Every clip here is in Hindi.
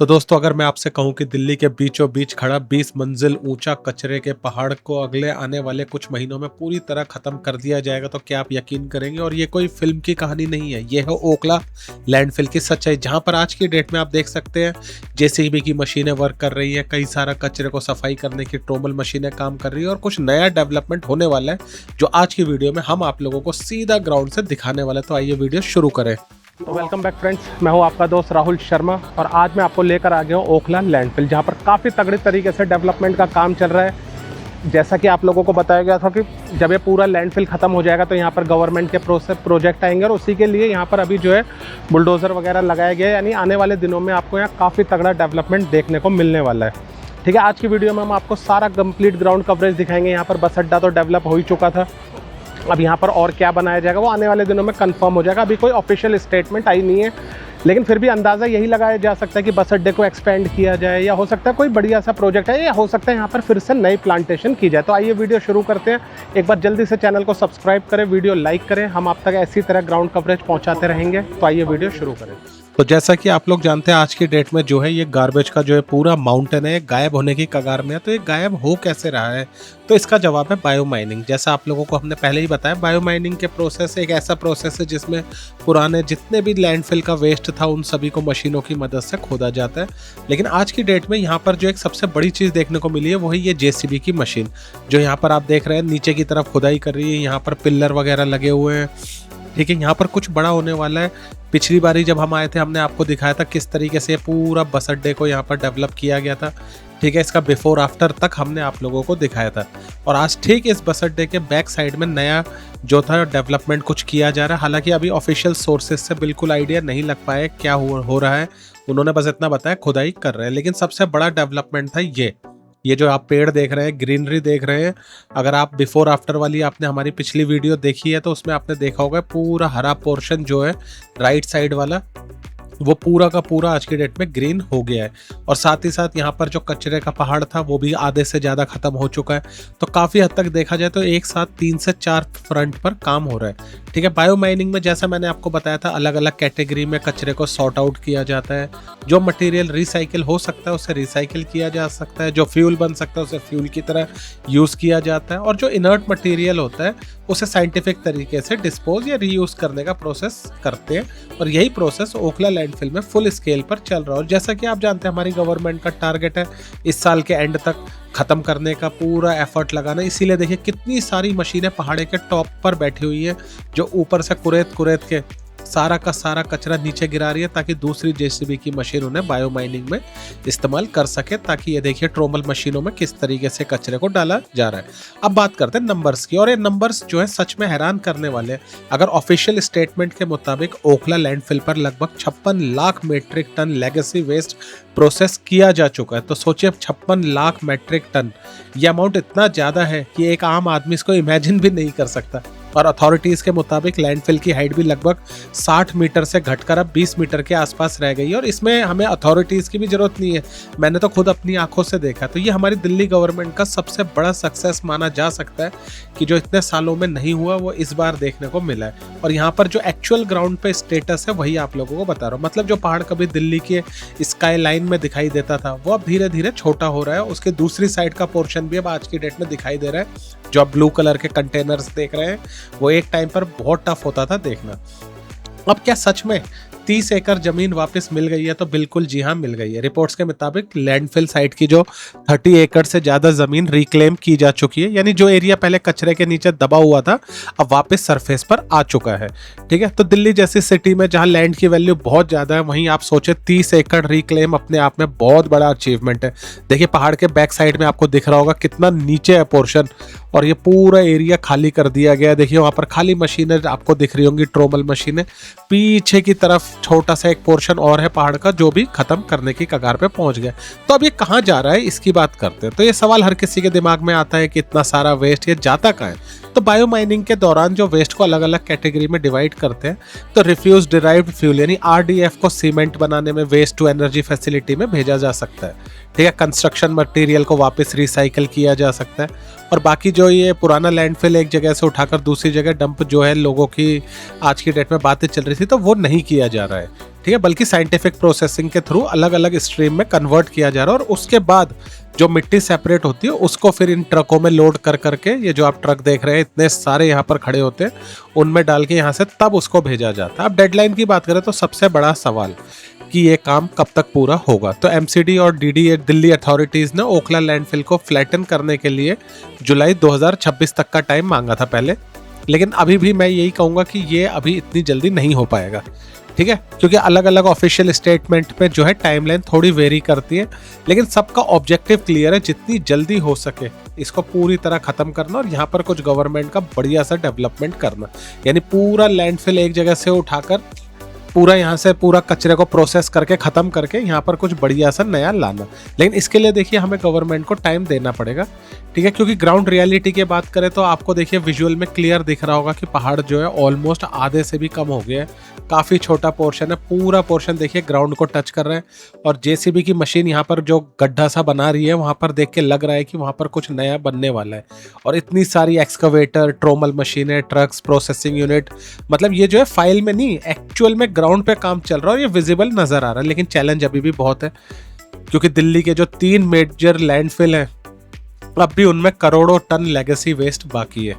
तो दोस्तों, अगर मैं आपसे कहूं कि दिल्ली के बीचों बीच खड़ा 20 मंजिल ऊंचा कचरे के पहाड़ को अगले आने वाले कुछ महीनों में पूरी तरह खत्म कर दिया जाएगा, तो क्या आप यकीन करेंगे? और ये कोई फिल्म की कहानी नहीं है, ये है ओखला लैंडफिल की सच्चाई, जहां पर आज की डेट में आप देख सकते हैं जेसीबी की मशीनें वर्क कर रही हैं, कई सारा कचरे को सफाई करने की ट्रोमल मशीनें काम कर रही है और कुछ नया डेवलपमेंट होने वाला है जो आज की वीडियो में हम आप लोगों को सीधा ग्राउंड से दिखाने वाले हैं। तो आइए वीडियो शुरू करें। तो वेलकम बैक फ्रेंड्स, मैं हूं आपका दोस्त राहुल शर्मा और आज मैं आपको लेकर आ गया हूं ओखला लैंडफिल, जहां पर काफ़ी तगड़े तरीके से डेवलपमेंट का काम चल रहा है। जैसा कि आप लोगों को बताया गया था कि जब ये पूरा लैंडफिल ख़त्म हो जाएगा तो यहां पर गवर्नमेंट के प्रोजेक्ट आएंगे और उसी के लिए यहां पर अभी जो है बुलडोज़र वगैरह लगाए गए, यानी आने वाले दिनों में आपको यहाँ काफ़ी तगड़ा डेवलपमेंट देखने को मिलने वाला है। ठीक है, आज की वीडियो में हम आपको सारा कंप्लीट ग्राउंड कवरेज दिखाएंगे। यहाँ पर बस अड्डा तो डेवलप हो ही चुका था, अब यहाँ पर और क्या बनाया जाएगा वो आने वाले दिनों में कंफर्म हो जाएगा। अभी कोई ऑफिशियल स्टेटमेंट आई नहीं है, लेकिन फिर भी अंदाज़ा यही लगाया जा सकता है कि बस अड्डे को एक्सपेंड किया जाए, या हो सकता है कोई बढ़िया सा प्रोजेक्ट है, या हो सकता है यहाँ पर फिर से नई प्लांटेशन की जाए। तो आइए वीडियो शुरू करते हैं। एक बार जल्दी से चैनल को सब्सक्राइब करें, वीडियो लाइक करें, हम आप तक ऐसी तरह ग्राउंड कवरेज पहुँचाते रहेंगे। तो आइए वीडियो शुरू करें। तो जैसा कि आप लोग जानते हैं, आज की डेट में जो है ये गार्बेज का जो है पूरा माउंटेन है गायब होने की कगार में है। तो ये गायब हो कैसे रहा है? तो इसका जवाब है बायो माइनिंग। जैसा आप लोगों को हमने पहले ही बताया, बायो माइनिंग के प्रोसेस एक ऐसा प्रोसेस है जिसमें पुराने जितने भी लैंडफिल का वेस्ट था उन सभी को मशीनों की मदद से खोदा जाता है। लेकिन आज की डेट में यहाँ पर जो एक सबसे बड़ी चीज़ देखने को मिली है वो है ये जेसीबी की मशीन, जो यहाँ पर आप देख रहे हैं नीचे की तरफ खुदाई कर रही है। यहाँ पर पिल्लर वगैरह लगे हुए हैं। ठीक है, यहाँ पर कुछ बड़ा होने वाला है। पिछली बारी जब हम आए थे हमने आपको दिखाया था किस तरीके से पूरा बस अड्डे को यहाँ पर डेवलप किया गया था। ठीक है, इसका बिफोर आफ्टर तक हमने आप लोगों को दिखाया था। और आज ठीक इस बस अड्डे के बैक साइड में नया जो था डेवलपमेंट कुछ किया जा रहा है। हालांकि अभी ऑफिशियल सोर्सेज से बिल्कुल आइडिया नहीं लग पाया क्या हो रहा है, उन्होंने बस इतना बताया खुदाई कर रहे हैं। लेकिन सबसे बड़ा डेवलपमेंट था ये जो आप पेड़ देख रहे हैं, ग्रीनरी देख रहे हैं। अगर आप बिफोर आफ्टर वाली आपने हमारी पिछली वीडियो देखी है तो उसमें आपने देखा होगा पूरा हरा पोर्शन जो है राइट साइड वाला, वो पूरा का पूरा आज की डेट में ग्रीन हो गया है। और साथ ही साथ यहाँ पर जो कचरे का पहाड़ था वो भी आधे से ज़्यादा खत्म हो चुका है। तो काफ़ी हद तक देखा जाए तो एक साथ 3 से 4 फ्रंट पर काम हो रहा है। ठीक है, बायो माइनिंग में जैसा मैंने आपको बताया था अलग अलग कैटेगरी में कचरे को सॉर्ट आउट किया जाता है। जो मटेरियल रिसाइकिल हो सकता है उसे रिसाइकिल किया जा सकता है, जो फ्यूल बन सकता है उसे फ्यूल की तरह यूज़ किया जाता है, और जो इनर्ट मटेरियल होता है उसे साइंटिफिक तरीके से डिस्पोज या रीयूज़ करने का प्रोसेस करते हैं। और यही प्रोसेस ओखला लैंडफिल में फुल स्केल पर चल रहा है। और जैसा कि आप जानते हैं हमारी गवर्नमेंट का टारगेट है इस साल के एंड तक ख़त्म करने का, पूरा एफर्ट लगाना। इसीलिए देखिए कितनी सारी मशीनें पहाड़े के टॉप पर बैठी हुई है जो ऊपर से कुरेद के सारा का सारा कचरा नीचे गिरा रही है, ताकि दूसरी जेसीबी की मशीन उन्हें बायो माइनिंग में इस्तेमाल कर सके। ताकि ये देखिए ट्रोमल मशीनों में किस तरीके से कचरे को डाला जा रहा है। अब बात करते हैं नंबर्स की, और ये नंबर्स जो है सच में हैरान करने वाले हैं। अगर ऑफिशियल स्टेटमेंट के मुताबिक ओखला लैंडफिल पर लगभग 56 lakh metric ton legacy waste process किया जा चुका है। तो सोचिए 56 लाख मीट्रिक टन, ये अमाउंट इतना ज़्यादा है कि एक आम आदमी इसको इमेजिन भी नहीं कर सकता। और अथॉरिटीज़ के मुताबिक लैंडफिल की हाइट भी लगभग 60 मीटर से घटकर अब 20 मीटर के आसपास रह गई है। और इसमें हमें अथॉरिटीज़ की भी ज़रूरत नहीं है, मैंने तो खुद अपनी आंखों से देखा। तो ये हमारी दिल्ली गवर्नमेंट का सबसे बड़ा सक्सेस माना जा सकता है कि जो इतने सालों में नहीं हुआ वो इस बार देखने को मिला है। और यहाँ पर जो एक्चुअल ग्राउंड पे स्टेटस है वही आप लोगों को बता रहा हूँ। मतलब जो पहाड़ कभी दिल्ली के स्काई लाइन में दिखाई देता था वो अब धीरे धीरे छोटा हो रहा है। उसके दूसरी साइड का पोर्शन भी अब आज की डेट में दिखाई दे रहा है। जो आप ब्लू कलर के कंटेनर्स देख रहे हैं वो एक टाइम पर बहुत टफ होता था देखना। अब क्या सच में 30 एकड़ जमीन वापस मिल गई है? तो बिल्कुल जी हाँ, मिल गई है। रिपोर्ट्स के मुताबिक लैंडफिल साइट की जो 30 एकड़ से ज़्यादा ज़मीन रिक्लेम की जा चुकी है, यानी जो एरिया पहले कचरे के नीचे दबा हुआ था अब वापस सरफेस पर आ चुका है। ठीक है, तो दिल्ली जैसी सिटी में जहाँ लैंड की वैल्यू बहुत ज़्यादा है, वहीं आप सोचे 30 एकड़ रिक्लेम अपने आप में बहुत बड़ा अचीवमेंट है। देखिए पहाड़ के बैक साइड में आपको दिख रहा होगा कितना नीचे है पोर्शन, और ये पूरा एरिया खाली कर दिया गया। देखिए वहाँ पर खाली मशीनें आपको दिख रही होंगी, ट्रोमल मशीनें। पीछे की तरफ छोटा सा एक पोर्शन और है पहाड़ का जो भी खत्म करने की कगार पे पहुंच गया। तो अब ये कहाँ जा रहा है इसकी बात करते हैं। तो ये सवाल हर किसी के दिमाग में आता है कि इतना सारा वेस्ट ये जाता कहाँ है? तो बायो माइनिंग के दौरान जो वेस्ट को अलग अलग कैटेगरी में डिवाइड करते हैं, तो रिफ्यूज डिराइव्ड फ्यूल यानी आरडीएफ को सीमेंट बनाने में वेस्ट टू एनर्जी फैसिलिटी में भेजा जा सकता है। ठीक है, कंस्ट्रक्शन मटेरियल को वापस रिसाइकिल किया जा सकता है। और बाकी जो ये पुराना लैंडफिल एक जगह से उठाकर दूसरी जगह डंप जो है लोगों की आज की डेट में बातें चल रही थी, तो वो नहीं किया जा रहा है। ठीक है, बल्कि साइंटिफिक प्रोसेसिंग के थ्रू अलग अलग स्ट्रीम में कन्वर्ट किया जा रहा है और उसके बाद जो मिट्टी सेपरेट होती है उसको फिर इन ट्रकों में लोड कर करके, ये जो आप ट्रक देख रहे हैं इतने सारे यहाँ पर खड़े होते हैं, उनमें डाल के यहाँ से तब उसको भेजा जाता है। अब डेडलाइन की बात करें तो सबसे बड़ा सवाल कि ये काम कब तक पूरा होगा। तो एमसीडी और डीडी दिल्ली अथॉरिटीज़ ने ओखला लैंडफिल को फ्लैटन करने के लिए जुलाई 2026 तक का टाइम मांगा था पहले, लेकिन अभी भी मैं यही कहूँगा कि ये अभी इतनी जल्दी नहीं हो पाएगा, ठीक है, क्योंकि अलग अलग ऑफिशियल स्टेटमेंट पे जो है टाइमलाइन थोड़ी वेरी करती है, लेकिन सबका ऑब्जेक्टिव क्लियर है, जितनी जल्दी हो सके इसको पूरी तरह खत्म करना और यहाँ पर कुछ गवर्नमेंट का बढ़िया सा डेवलपमेंट करना, यानी पूरा लैंडफिल एक जगह से उठाकर पूरा यहाँ से पूरा कचरे को प्रोसेस करके ख़त्म करके यहाँ पर कुछ बढ़िया सा नया लाना। लेकिन इसके लिए देखिए हमें गवर्नमेंट को टाइम देना पड़ेगा, ठीक है, क्योंकि ग्राउंड रियलिटी की बात करें तो आपको देखिए विजुअल में क्लियर दिख रहा होगा कि पहाड़ जो है ऑलमोस्ट आधे से भी कम हो गया है, काफ़ी छोटा पोर्शन है, पूरा पोर्शन देखिए ग्राउंड को टच कर रहा है और जेसीबी की मशीन यहाँ पर जो गड्ढा सा बना रही है वहाँ पर देख के लग रहा है कि वहाँ पर कुछ नया बनने वाला है। और इतनी सारी एक्सकवेटर, ट्रोमल मशीनें, ट्रक्स, प्रोसेसिंग यूनिट, मतलब ये जो है फाइल में नहीं, एक्चुअल में ग्राउंड पे काम चल रहा है और ये विजिबल नजर आ रहा है। लेकिन चैलेंज अभी भी बहुत है, क्योंकि दिल्ली के जो 3 मेजर लैंडफिल हैं अब भी उनमें करोड़ों टन लेगेसी वेस्ट बाकी है,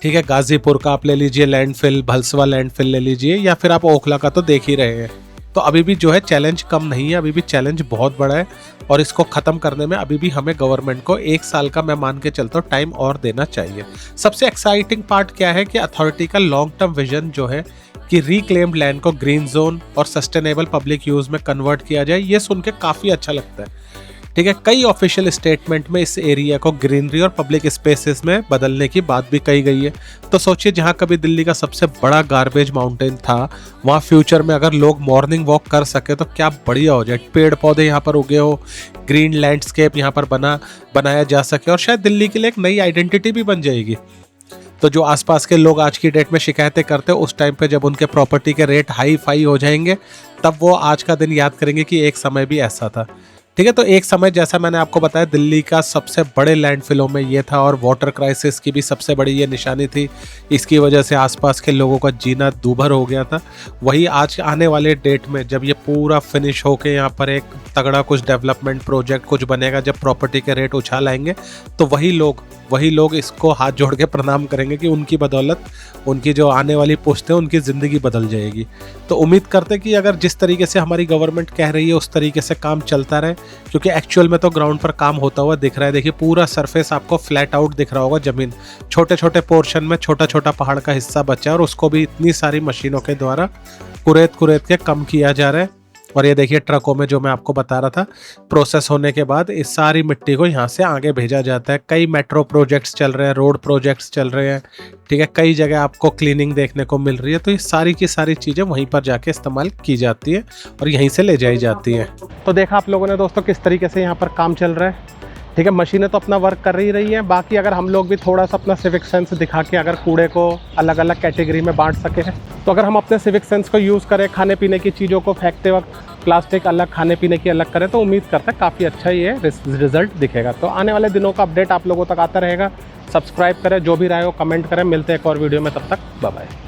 ठीक है। गाजीपुर का आप ले लीजिए लैंडफिल, भलसवा लैंडफिल ले लीजिए, या फिर आप ओखला का तो देख ही रहे हैं। तो अभी भी जो है चैलेंज कम नहीं है, अभी भी चैलेंज बहुत बड़ा है और इसको ख़त्म करने में अभी भी हमें गवर्नमेंट को 1 साल का, मैं मान के चलता हूँ, टाइम और देना चाहिए। सबसे एक्साइटिंग पार्ट क्या है कि अथॉरिटी का लॉन्ग टर्म विजन जो है कि रिक्लेम्ड लैंड को ग्रीन जोन और सस्टेनेबल पब्लिक यूज़ में कन्वर्ट किया जाए, ये सुन के काफ़ी अच्छा लगता है, ठीक है। कई ऑफिशियल स्टेटमेंट में इस एरिया को ग्रीनरी और पब्लिक स्पेसेस में बदलने की बात भी कही गई है। तो सोचिए जहाँ कभी दिल्ली का सबसे बड़ा गार्बेज माउंटेन था, वहाँ फ्यूचर में अगर लोग मॉर्निंग वॉक कर सके तो क्या बढ़िया हो जाए, पेड़ पौधे यहाँ पर उगे हो, ग्रीन लैंडस्केप यहाँ पर बनाया जा सके और शायद दिल्ली के लिए एक नई आइडेंटिटी भी बन जाएगी। तो जो आसपास के लोग आज की डेट में शिकायतें करते हैं, उस टाइम पे जब उनके प्रॉपर्टी के रेट हाई फाई हो जाएंगे तब वो आज का दिन याद करेंगे कि एक समय भी ऐसा था, ठीक है। तो एक समय, जैसा मैंने आपको बताया, दिल्ली का सबसे बड़े लैंडफिलों में ये था और वाटर क्राइसिस की भी सबसे बड़ी ये निशानी थी। इसकी वजह से आसपास के लोगों का जीना दूभर हो गया था। वही आज आने वाले डेट में जब ये पूरा फिनिश होके यहाँ पर एक तगड़ा कुछ डेवलपमेंट प्रोजेक्ट कुछ बनेगा, जब प्रॉपर्टी के रेट उछाल आएंगे, तो वही लोग इसको हाथ जोड़ के प्रणाम करेंगे कि उनकी बदौलत उनकी जो आने वाली पुश्त है उनकी ज़िंदगी बदल जाएगी। तो उम्मीद करते कि अगर जिस तरीके से हमारी गवर्नमेंट कह रही है उस तरीके से काम चलता रहे, क्योंकि एक्चुअल में तो ग्राउंड पर काम होता हुआ दिख रहा है। देखिए पूरा सरफेस आपको फ्लैट आउट दिख रहा होगा, ज़मीन छोटे छोटे पोर्शन में छोटा छोटा पहाड़ का हिस्सा बचा है और उसको भी इतनी सारी मशीनों के द्वारा कुरेद के कम किया जा रहा है। और ये देखिए ट्रकों में जो मैं आपको बता रहा था, प्रोसेस होने के बाद इस सारी मिट्टी को यहाँ से आगे भेजा जाता है। कई मेट्रो प्रोजेक्ट्स चल रहे हैं, रोड प्रोजेक्ट्स चल रहे हैं, ठीक है, कई जगह आपको क्लीनिंग देखने को मिल रही है। तो ये सारी की सारी चीज़ें वहीं पर जाके इस्तेमाल की जाती है और यहीं से ले जाई जाती हैं। तो देखा आप लोगों ने दोस्तों किस तरीके से यहाँ पर काम चल रहा है, ठीक है। मशीनें तो अपना वर्क कर ही रही हैं, बाकी अगर हम लोग भी थोड़ा सा अपना सिविक सेंस दिखा के अगर कूड़े को अलग अलग कैटेगरी में बांट सके, तो अगर हम अपने सिविक सेंस को यूज़ करें, खाने पीने की चीज़ों को फेंकते वक्त प्लास्टिक अलग, खाने पीने की अलग करें, तो उम्मीद करते हैं काफ़ी अच्छा ये रिजल्ट दिखेगा। तो आने वाले दिनों का अपडेट आप लोगों तक आता रहेगा। सब्सक्राइब करें, जो भी राय हो कमेंट करें। मिलते हैं एक और वीडियो में, तब तक बाय बाय।